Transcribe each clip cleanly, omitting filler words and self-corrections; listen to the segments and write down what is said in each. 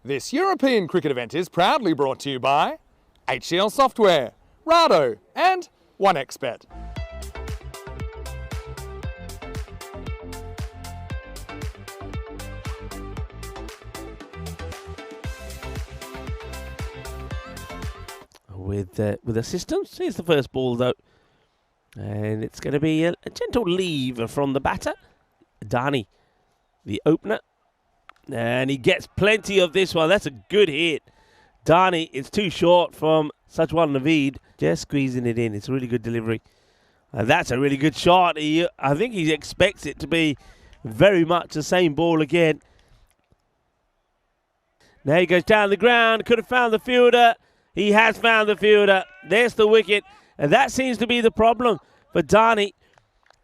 This European cricket event is proudly brought to you by HCL Software, Rado and 1xBet. With assistance, here's the first ball though. And it's going to be a gentle leave from the batter. Dhani, the opener. And he gets plenty of this one. That's a good hit. Dhani, it's too short from Sajwan Naveed. Just squeezing it in. It's a really good delivery. And that's a really good shot. I think he expects it to be very much the same ball again. Now he goes down the ground. Could have found the fielder. He has found the fielder. There's the wicket. And that seems to be the problem for Dhani.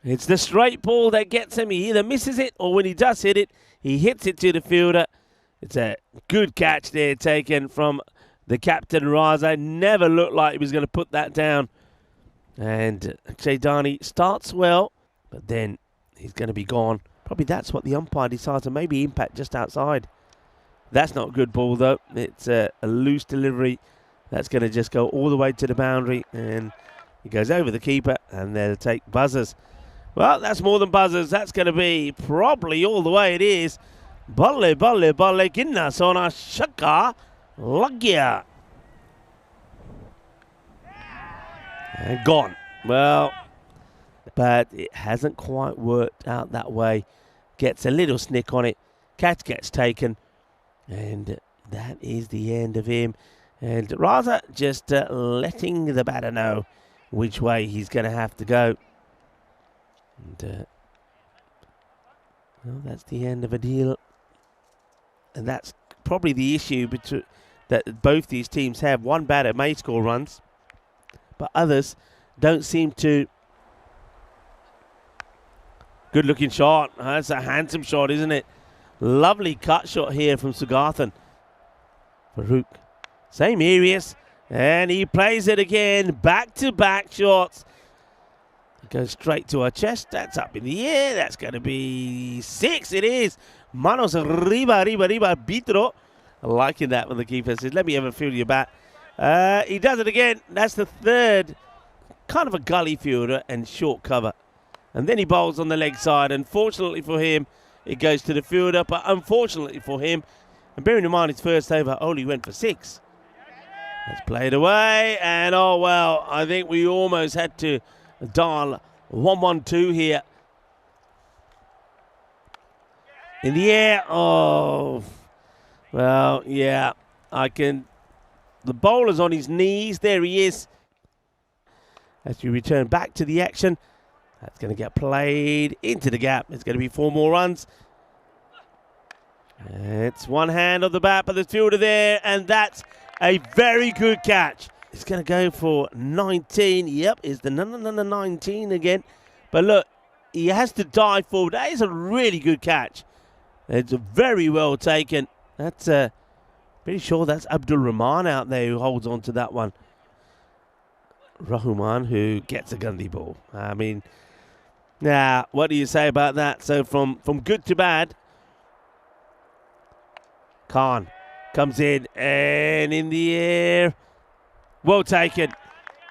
It's the straight ball that gets him. He either misses it or when he does hit it, he hits it to the fielder. It's a good catch there taken from the captain, Raza. Never looked like he was going to put that down. And Akshay Dhani starts well, but then he's going to be gone. Probably that's what the umpire decides to maybe impact just outside. That's not a good ball, though. It's a loose delivery. That's going to just go all the way to the boundary. And he goes over the keeper, and they'll take buzzers. Well, that's more than buzzers. That's going to be probably all the way it is. Balle, balle, balle, ginna, sona, shaka, lagya. And gone. Well, but it hasn't quite worked out that way. Gets a little snick on it. Catch gets taken. And that is the end of him. And Raza just letting the batter know which way he's going to have to go. And well, that's the end of a deal. And that's probably the issue that both these teams have. One batter may score runs, but others don't seem to. Good looking shot. That's a handsome shot, isn't it? Lovely cut shot here from Sugathan. Farooq. Same areas. And he plays it again. Back-to-back shots. It goes straight to her chest. That's up in the air. That's going to be 6. It is. Manos arriba, Bitro. Liking that when the keeper says, let me have a feel your bat. He does it again. That's the third. Kind of a gully fielder and short cover. And then he bowls on the leg side. Unfortunately for him, it goes to the fielder. But unfortunately for him, and bearing in mind his first over only went for 6. Let's play it away. And oh, well, I think we almost had to dial 1-1-2 here. In the air. Oh, well, yeah, I can. The bowler's on his knees. There he is. As we return back to the action. That's going to get played into the gap. It's going to be 4 more runs. It's one hand on the bat, but the fielder there, and that's a very good catch. It's going to go for 19. Yep, it's the 19 again. But look, he has to dive forward. That is a really good catch. It's very well taken. That's pretty sure that's Abdul Rahman out there who holds on to that one. Rahman who gets a Gandhi ball. I mean, now, what do you say about that? So from good to bad. Khan comes in and in the air. Well taken.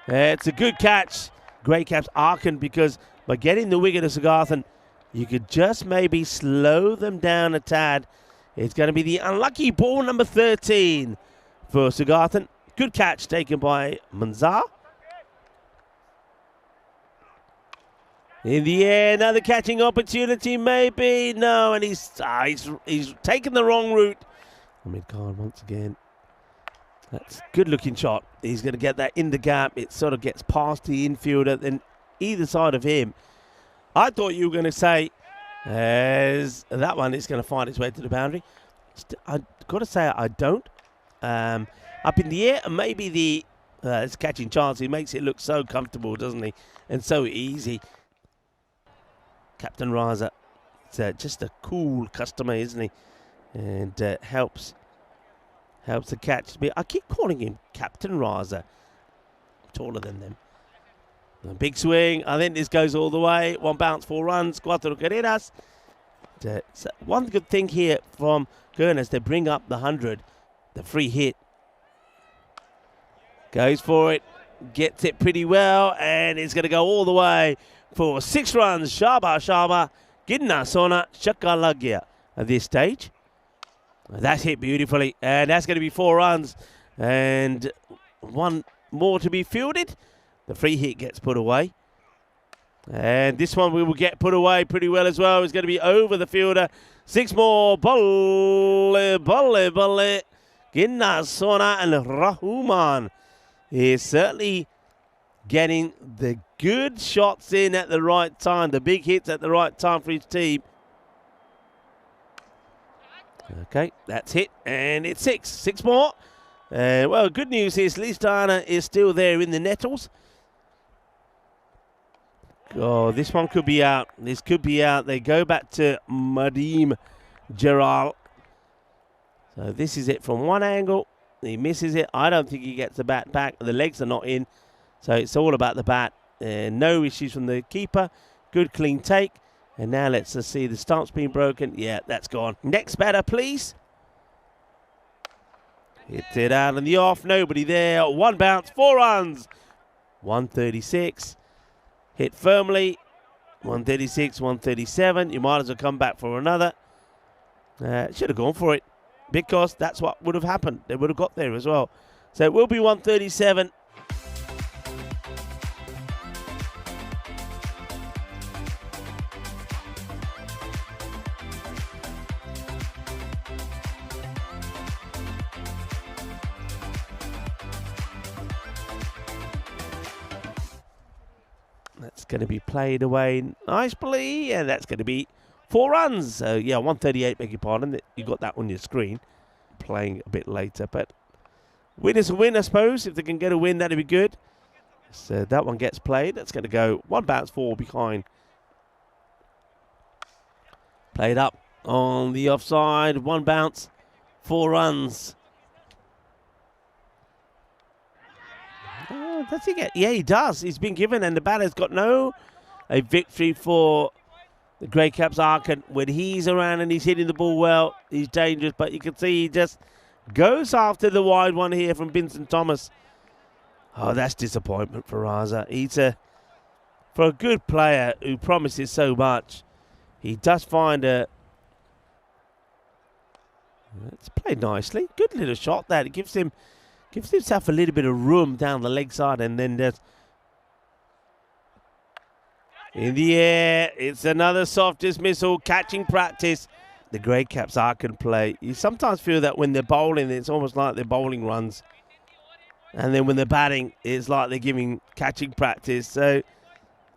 It's a good catch. Great catch, Arkin, because by getting the wicket of Sugathan, you could just maybe slow them down a tad. It's going to be the unlucky ball number 13 for Sugathan. Good catch taken by Manzar. In the air, another catching opportunity, maybe. No, and he's taken the wrong route. Hamid Khan once again. That's a good-looking shot. He's going to get that in the gap. It sort of gets past the infielder, then either side of him. I thought you were going to say, as that one is going to find its way to the boundary. I've got to say, I don't. Up in the air, and maybe it's catching chance. He makes it look so comfortable, doesn't he? And so easy. Captain Raza, it's just a cool customer, isn't he? And helps the catch. I keep calling him Captain Raza. Taller than them. A big swing. I think this goes all the way. 1 bounce, 4 runs. 4 carreras. So one good thing here from Gurnas, they bring up the 100. The free hit. Goes for it. Gets it pretty well. And it's going to go all the way for 6 runs. Shaba Shaba. Ginna Sona Shakalagya at this stage. That's hit beautifully. And that's going to be 4 runs. And 1 more to be fielded. The free hit gets put away. And this one we will get put away pretty well as well. It's going to be over the fielder. 6 more. Bolle, bolle, bolle. Ginna Sona and Rahuman is certainly getting the good shots in at the right time. The big hits at the right time for his team. Okay, that's hit. And it's 6. 6 more. Well, good news is Listana is still there in the nettles. Oh, this one could be out. This could be out. They go back to Madim Geral. So this is it from one angle. He misses it. I don't think he gets the bat back. The legs are not in. So it's all about the bat. No issues from the keeper. Good clean take. And now let's just see the stump's been broken. Yeah, that's gone. Next batter, please. Hits it out on the off. Nobody there. 1 bounce. 4 runs. 136. Hit firmly. 136, 137. You might as well come back for another. Should have gone for it, because that's what would have happened. They would have got there as well. So it will be 137. That's going to be played away nicely, and that's going to be 4 runs. So, yeah, 138, beg your pardon. You got that on your screen. Playing a bit later, but win is a win, I suppose. If they can get a win, that'd be good. So that one gets played. That's going to go 1 bounce, 4 behind. Played up on the offside. 1 bounce, 4 runs. Does he get? Yeah, he does. He's been given, and the batter's got a victory for the Grey Caps Arkin. When he's around and he's hitting the ball well, he's dangerous, but you can see he just goes after the wide one here from Vincent Thomas. Oh, that's disappointment for Raza. For a good player who promises so much, he does find a... It's played nicely. Good little shot there. It gives himself a little bit of room down the leg side, and then there's in the air. It's another soft dismissal, catching practice. The Grey Caps Arkin play. You sometimes feel that when they're bowling, it's almost like they're bowling runs. And then when they're batting, it's like they're giving catching practice. So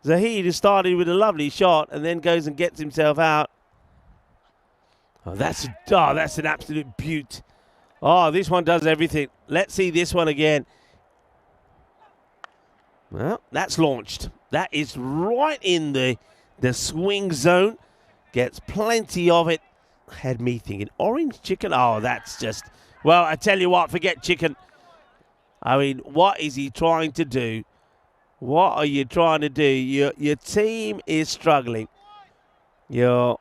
Zahid has started with a lovely shot and then goes and gets himself out. Oh, that's an absolute beaut. Oh, this one does everything. Let's see this one again. Well, that's launched. That is right in the swing zone. Gets plenty of it. Had me thinking, orange chicken? Oh, that's just... Well, I tell you what, forget chicken. I mean, what is he trying to do? What are you trying to do? Your team is struggling. They only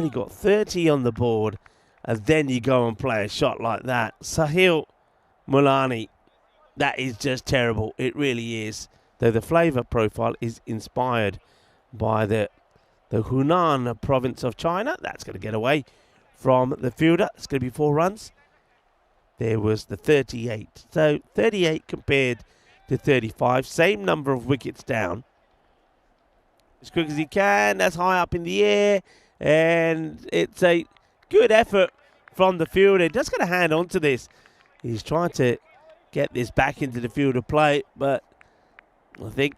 got 30 on the board. And then you go and play a shot like that. Sahil Mulani, that is just terrible. It really is. Though the flavour profile is inspired by the Hunan province of China. That's going to get away from the fielder. It's going to be 4 runs. There was the 38. So 38 compared to 35. Same number of wickets down. As quick as he can. That's high up in the air. And it's a good effort from the fielder. Just going to hand on to this. He's trying to get this back into the field of play, but I think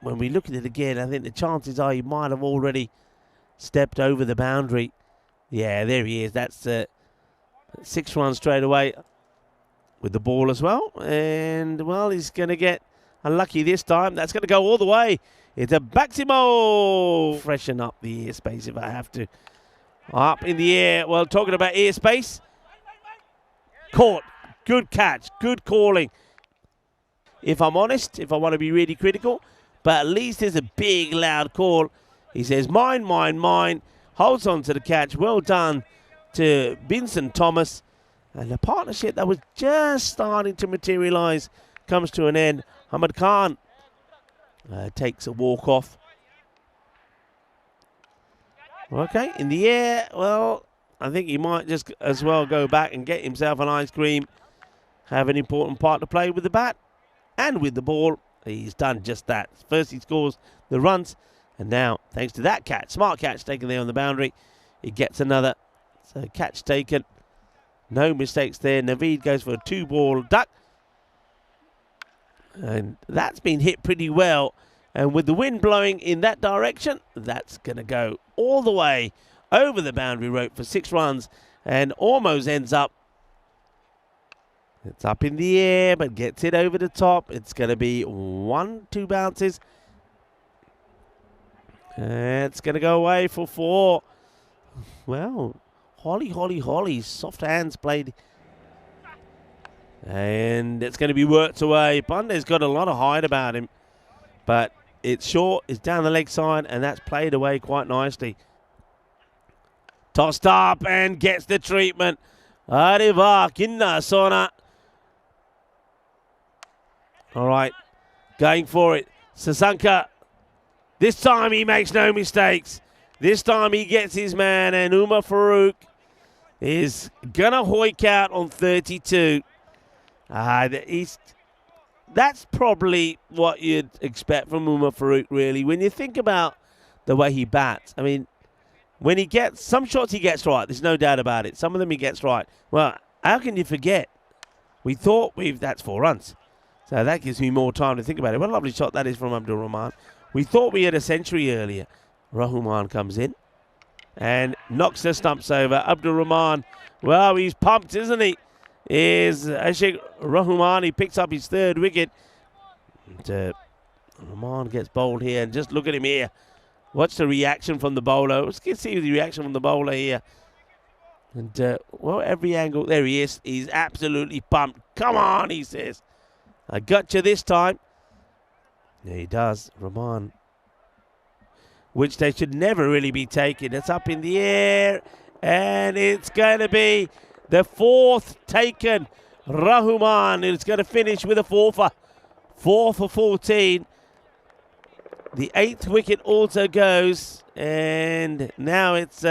when we look at it again, I think the chances are he might have already stepped over the boundary. Yeah, there he is. That's 6 runs straight away with the ball as well. And, well, he's going to get unlucky this time. That's going to go all the way. It's a Baximo. Freshen up the airspace if I have to. Up in the air. Well, talking about airspace. Caught. Good catch. Good calling. If I'm honest, if I want to be really critical, but at least there's a big, loud call. He says, mine, mine, mine. Holds on to the catch. Well done to Vincent Thomas. And the partnership that was just starting to materialise comes to an end. Ahmad Khan takes a walk off. Okay, in the air, well, I think he might just as well go back and get himself an ice cream. Have an important part to play with the bat and with the ball. He's done just that. First he scores the runs, and now, thanks to that catch, smart catch taken there on the boundary, he gets another. So catch taken. No mistakes there. Naveed goes for a 2-ball duck. And that's been hit pretty well. And with the wind blowing in that direction, that's going to go all the way over the boundary rope for 6 runs and almost ends up. It's up in the air, but gets it over the top. It's going to be 1-2 bounces. It's going to go away for 4. Well, Holly. Soft hands played. And it's going to be worked away. Bunde's got a lot of height about him. But it's short, it's down the leg side, and that's played away quite nicely. Tossed up and gets the treatment. Arriva, Kinna, Sona. All right, going for it. Sasanka. This time he makes no mistakes. This time he gets his man, and Umar Farouk is going to hoik out on 32. That's probably what you'd expect from Umar Farouk, really. When you think about the way he bats, I mean, when he gets some shots, he gets right. There's no doubt about it. Some of them he gets right. Well, how can you forget? We thought that's 4 runs. So that gives me more time to think about it. What a lovely shot that is from Abdul Rahman. We thought we had a century earlier. Rahman comes in and knocks the stumps over. Abdul Rahman, well, he's pumped, isn't he? Is Ashik Rahman. He picks up his 3rd wicket. And, Rahman gets bowled here, and just look at him here. Watch the reaction from the bowler. Let's see the reaction from the bowler here. And, well, every angle. There he is. He's absolutely pumped. Come on, he says. I got you this time. Yeah, he does. Rahman. Which they should never really be taken. It's up in the air. And it's going to be the 4th taken. Rahman is going to finish with a 4 for 14. The 8th wicket also goes. And now it's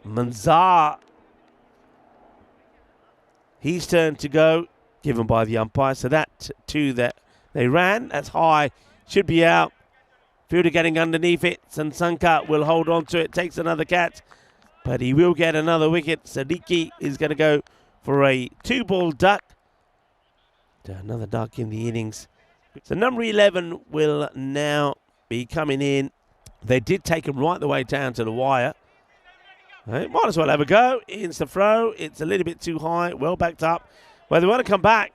Manzar. His turn to go, given by the umpire. So that 2 that they ran, that's high. Should be out. Fielder getting underneath it. Sansanka will hold on to it. Takes another catch. But he will get another wicket. Siddiqui is going to go for a 2-ball duck. Another duck in the innings. So number 11 will now be coming in. They did take him right the way down to the wire. Right, might as well have a go. It's the throw. It's a little bit too high. Well backed up. Well, they want to come back.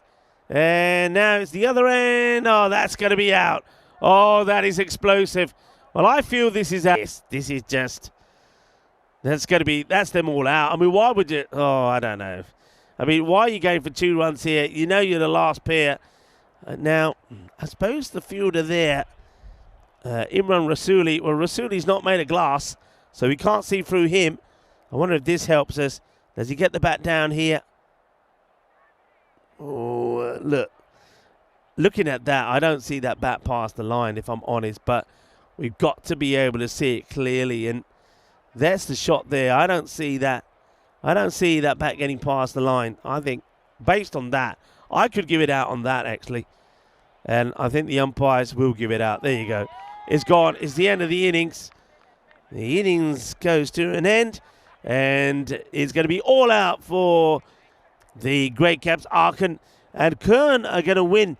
And now it's the other end. Oh, that's going to be out. Oh, that is explosive. Well, I feel this is out. This is just... That's them all out. I mean, why would you... Oh, I don't know. I mean, why are you going for 2 runs here? You know you're the last pair. Now, I suppose the fielder there, Imran Rasuli, well, Rasuli's not made of glass, so we can't see through him. I wonder if this helps us. Does he get the bat down here? Oh, look. Looking at that, I don't see that bat past the line, if I'm honest, but we've got to be able to see it clearly, and that's the shot there. I don't see that. I don't see that bat getting past the line. I think, based on that, I could give it out on that, actually. And I think the umpires will give it out. There you go. It's gone. It's the end of the innings. The innings goes to an end. And it's going to be all out for the Great Caps. Arkin and Kern are going to win